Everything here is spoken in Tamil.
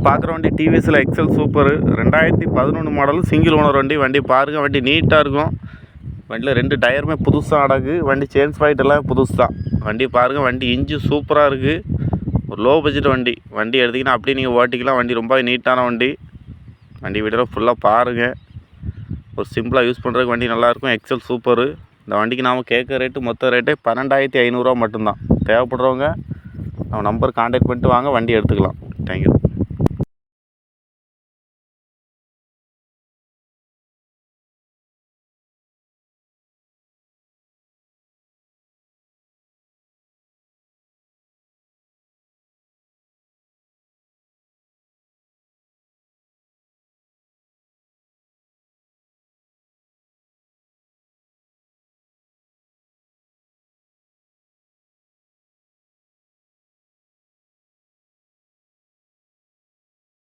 பார்க்குற வண்டி டிவிஎஸ்ல Excel super 2011 model single owner வண்டி பாருங்கள். வண்டி நீட்டாக இருக்கும். வண்டியில் 2 டயருமே புதுசாக அடகு. வண்டி சேஞ்ச் பாயிண்ட் எல்லாம் புதுசு தான். வண்டி பாருங்கள். வண்டி இன்ஜின் சூப்பராக இருக்குது. ஒரு லோ பட்ஜெட் வண்டி எடுத்திங்கன்னா அப்படியே நீங்கள் ஓட்டிக்கலாம். வண்டி ரொம்ப நீட்டான வண்டி வீடியோவில் ஃபுல்லாக பாருங்கள். ஒரு சிம்பிளாக யூஸ் பண்ணுறதுக்கு வண்டி நல்லாயிருக்கும். XL super. இந்த வண்டிக்கு நாம் கேட்குற ரேட்டு மொத்த ரேட்டே 12,500 மட்டும்தான். தேவைப்படுறவங்க நம்ம நம்பர் கான்டாக்ட் பண்ணிட்டு வாங்க, வண்டி எடுத்துக்கலாம். தேங்க்யூ.